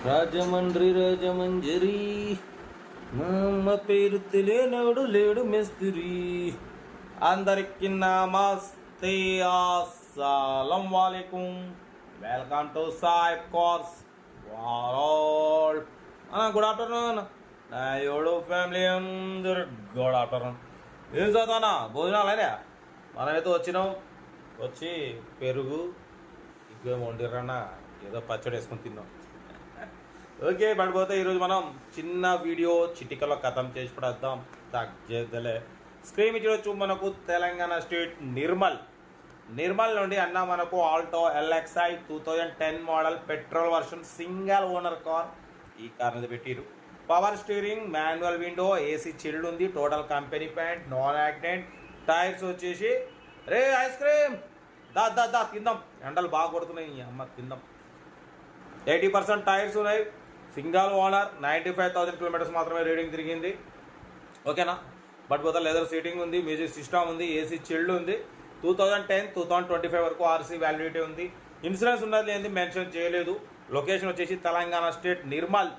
రాజమండ్రి రాజమంజరి మా అమ్మ పేరు తెలియనోడు లేడు మిస్త్రీ. అందరికి నమస్తే, అస్సలం వాలేకుం. Welcome to Sai cars world. Good afternoon నా ఎవడు ఫ్యామిలీ అందరు గుడ్ ఆఫ్టర్నూన్. ఏం చదువుతానా భోజనాలు అయినా? మనమైతే వచ్చినాం, వచ్చి పెరుగు ఇంకేం వండిరన్నా ఏదో పచ్చడి వేసుకొని తిన్నాం. ఓకే పడిపోతే ఈరోజు మనం చిన్న వీడియో చిటికలో కథం చేసి పడేద్దాం. తగ్గలే స్క్రీన్ మీద చూడొచ్చు. మనకు తెలంగాణ స్టేట్ నిర్మల్ నుండి అన్న మనకు Alto LXi 2010 model petrol version single owner car. ఈ కార్ మీద పెట్టిరు. Power steering, manual window, AC chilled ఉంది, total company paint, non accident. Tyres వచ్చేసి రే ఐస్ క్రీమ్ దా తిందాం, ఎండలు బాగా కొడుతున్నాయి అమ్మ, తిందాం. 80% టైర్స్ ఉన్నాయి. సింగల్ ఓనర్, 95,000 కిలోమీటర్స్ మాత్రమే రీడింగ్ తిరిగింది. ఓకేనా? బట్ పోతే లెదర్ సీటింగ్ ఉంది, మ్యూజిక్ సిస్టమ్ ఉంది, AC చిల్డ్ ఉంది. 2010 2025 వరకు RC వ్యాలిడిటీ ఉంది. ఇన్సూరెన్స్ ఉన్నది లేని మెన్షన్ చేయలేదు. లొకేషన్ వచ్చేసి Telangana state Nirmal.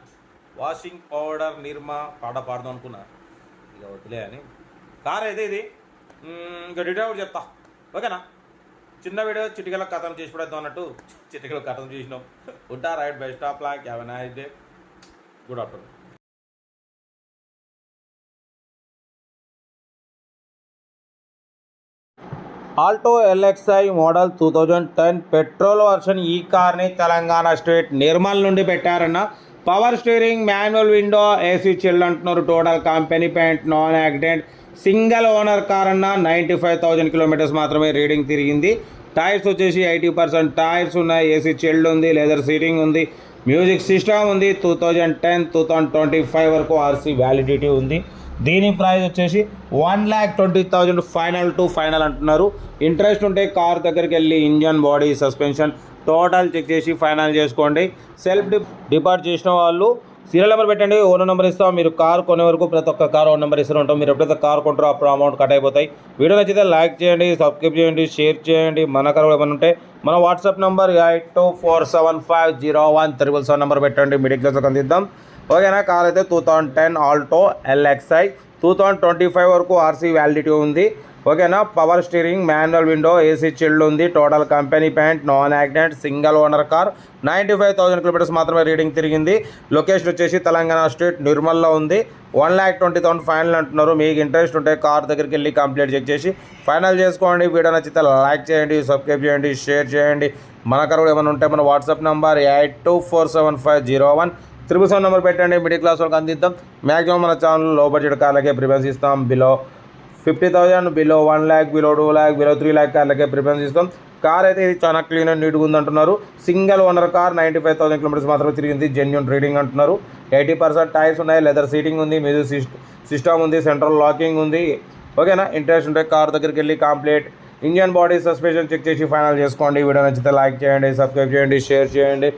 Washing powder Nirma పాడదాం అనుకున్నా, ఇక వద్దులే అని. కార్ అయితే ఇది ఇంకా డీటెయిల్ కూడా చెప్తా. ఓకేనా? చిన్న వీడియో చిటికల కథం చేసి పడేద్దాం అన్నట్టు చిటికల కథం చేసినాం. ఉంటా రైట్ బై స్టాప్ లా. Have a nice day. Good afternoon. Alto LXi model 2010 petrol version. ఈ కార్ని తెలంగాణ స్టేట్ నిర్మల్ నుండి పెట్టారన్న. Power steering, manual window, AC chilled అంటున్నారు, total company paint, non accident, single owner car అన్న. 95,000 కిలోమీటర్స్ మాత్రమే రీడింగ్ తిరిగింది. Tyres వచ్చేసి 80% టైర్స్ ఉన్నాయి. AC చిల్డ్ ఉంది, లెదర్ సీటింగ్ ఉంది, మ్యూజిక్ సిస్టమ్ ఉంది. 2010 2025 వరకు RC వ్యాలిడిటీ ఉంది. దీని ప్రైస్ వచ్చేసి 1,20,000 ఫైనల్ టు ఫైనల్ అంటున్నారు. ఇంట్రెస్ట్ ఉంటే కార్ దగ్గరికి వెళ్ళి engine, body, suspension total check చేసి ఫైనల్ చేసుకోండి. సెల్ఫ్ డిపార్ట్ చేసిన వాళ్ళు సీరియల్ నెంబర్ పెట్టండి, ఓనర్ నెంబర్ ఇస్తాం. మీరు కార్ కొనే వరకు ప్రతి ఒక్క కార్ ఓన్ నెంబర్ ఇస్తూ ఉంటాం. మీరు ఎప్పుడైతే కార్ కొంటారో అప్పుడు అమౌంట్ కట్ అయిపోతాయి. వీడియో నచ్చితే లైక్ చేయండి, సబ్స్క్రైబ్ చేయండి, షేర్ చేయండి. మన కార్ ఏమైనా ఉంటే మన వాట్సాప్ నెంబర్ 8247501777 నెంబర్ పెట్టండి, మిడిల్ క్లాస్కి అందిద్దాం. ఓకేనా? కార్ అయితే 2010 ఆల్టో LXi 2025 వరకు RC వ్యాలిడిటీ ఉంది. ఓకేనా? Power steering, manual window, AC chilled ఉంది, total company paint, non accident, single owner car. 95,000 kilometres మాత్రమే రీడింగ్ తిరిగింది. లొకేషన్ వచ్చేసి తెలంగాణ స్టేట్ నిర్మల్లో ఉంది. 1,20,000 ఫైనల్ అంటున్నారు. మీకు ఇంట్రెస్ట్ ఉంటే కార్ దగ్గరికి వెళ్ళి కంప్లీట్ చెక్ చేసి ఫైనల్ చేసుకోండి. వీడియో నచ్చితే లైక్ చేయండి, సబ్స్క్రైబ్ చేయండి, షేర్ చేయండి. మన కార్ కూడా ఏమైనా ఉంటే మన వాట్సాప్ నెంబర్ 8247501777 నెంబర్ పెట్టండి, మిడిల్ క్లాస్ వాళ్ళకి అందిద్దాం. మ్యాక్సిమం మన ఛానల్ లో బడ్జెట్ కార్లకే ప్రిఫరెన్స్ ఇస్తాం. Below 50,000, below 1 lakh, below 2 lakh, below 3 lakh కార్లకే ప్రిఫరెన్స్ ఇస్తాం. కార్ అయితే ఇది చాలా క్లీన్ అండ్ నీట్గా ఉంది అంటున్నారు. సింగల్ ఓనర్ కార్, 95,000 కిలోమీటర్స్ మాత్రమే తిరిగింది. జెన్యూన్ రీడింగ్ అంటున్నారు. 80% టైర్స్ ఉన్నాయి, లెదర్ సీటింగ్ ఉంది, మ్యూజిక్ సిస్టమ్ ఉంది, సెంట్రల్ లాకింగ్ ఉంది. ఓకేనా? ఇంట్రెస్ట్ ఉంటే కార్ దగ్గరికి వెళ్ళి complete engine, body, suspension check చేసి ఫైనల్ చేసుకోండి. వీడియో నచ్చితే లైక్ చేయండి, సబ్స్క్రైబ్ చేయండి, షేర్ చేయండి.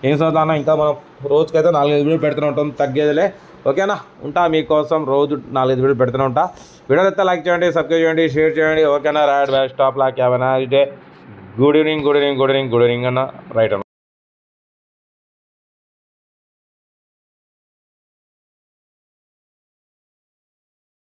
ఏం చదువుతానా, ఇంకా మనం రోజుకైతే 4-5 వీడియోలు పెడుతూనే ఉంటాం, తగ్గేదిలే. ఓకేనా? ఉంటా మీకోసం రోజు 4-5 వీడియోలు పెడుతూనే ఉంటా. వీడియో అయితే లైక్ చేయండి, సబ్స్క్రైబ్ చేయండి, షేర్ చేయండి. ఓకేనా? రైట్ బ్యాక్ స్టాప్ లా. Have a nice day. Good evening అన్న. రైట్ అన్న.